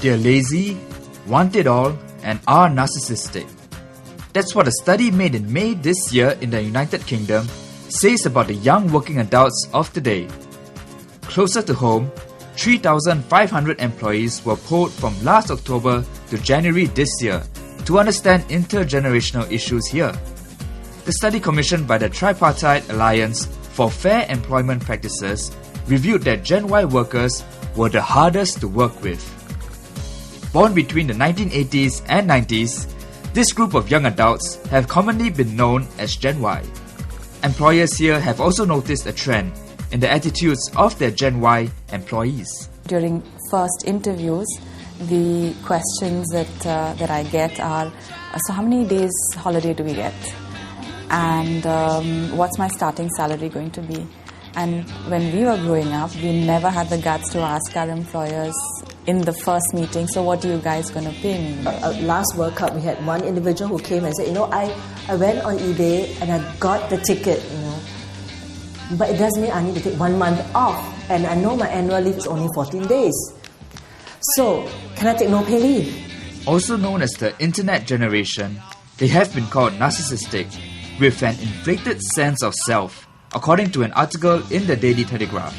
They're lazy, want it all, and are narcissistic. That's what a study made in May this year in the United Kingdom says about the young working adults of today. Closer to home, 3,500 employees were polled from last October to January this year to understand intergenerational issues here. The study commissioned by the Tripartite Alliance for Fair Employment Practices revealed that Gen Y workers were the hardest to work with. Born between the 1980s and 90s, this group of young adults have commonly been known as Gen Y. Employers here have also noticed a trend in the attitudes of their Gen Y employees. During first interviews, the questions that I get are, so how many days holiday do we get? And what's my starting salary going to be? And when we were growing up, we never had the guts to ask our employers in the first meeting, so what are you guys going to pay me? Last World Cup, we had one individual who came and said, I went on eBay and I got the ticket, but it doesn't mean I need to take 1 month off, and I know my annual leave is only 14 days. So, can I take no pay leave? Also known as the Internet generation, they have been called narcissistic, with an inflated sense of self, according to an article in the Daily Telegraph.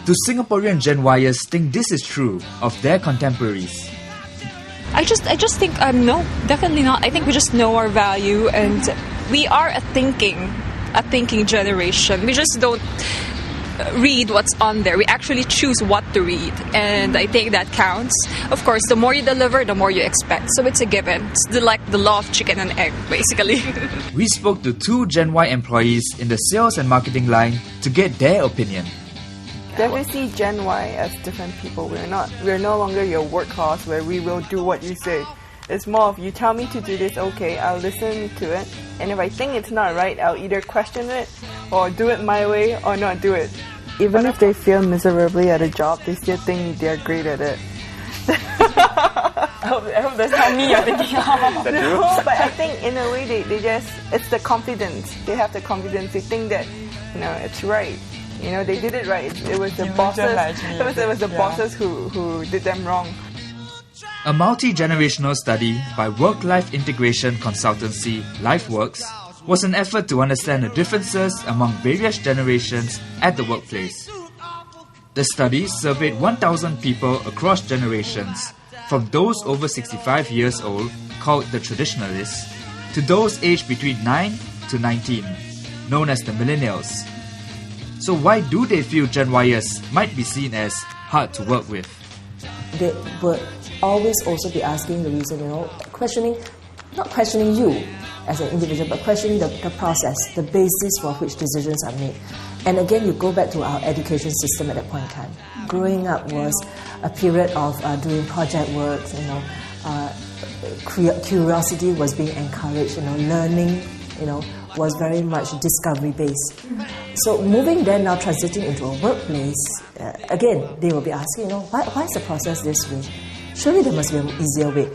Do Singaporean Gen Yers think this is true of their contemporaries? I just think no, definitely not. I think we just know our value, and we are a thinking generation. We just don't read what's on there. We actually choose what to read, and I think that counts. Of course, the more you deliver, the more you expect. So it's a given. It's like the law of chicken and egg, basically. We spoke to 2 Gen Y employees in the sales and marketing line to get their opinion. Definitely see Gen Y as different people. We're no longer your workhorse where we will do what you say. It's more of, you tell me to do this, okay, I'll listen to it. And if I think it's not right, I'll either question it or do it my way or not do it. Even if they fail miserably at a job, they still think they're great at it. I hope that's not me you're thinking of. No, but I think in a way it's the confidence. They have the confidence. They think that, it's right. They did it right. It was the bosses. It was the bosses who did them wrong. A multi-generational study by work-life integration consultancy LifeWorks was an effort to understand the differences among various generations at the workplace. The study surveyed 1,000 people across generations, from those over 65 years old, called the traditionalists, to those aged between 9 to 19, known as the millennials. So why do they feel Gen Yers might be seen as hard to work with? They would always also be asking the reason, not questioning you as an individual, but questioning the process, the basis for which decisions are made. And again, you go back to our education system at that point in time. Growing up was a period of doing project work, curiosity was being encouraged, learning, was very much discovery-based. So moving then now transiting into a workplace, again, they will be asking, why is the process this way? Surely there must be an easier way.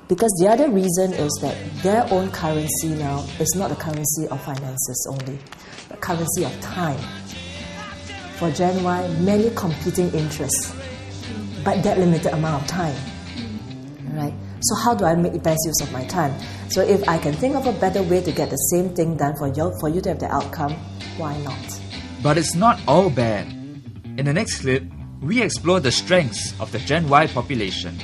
Because the other reason is that their own currency now is not the currency of finances only, but currency of time. For Gen Y, many competing interests, but that limited amount of time. Right? So how do I make the best use of my time? So if I can think of a better way to get the same thing done for you to have the outcome, why not? But it's not all bad. In the next clip, we explore the strengths of the Gen Y population.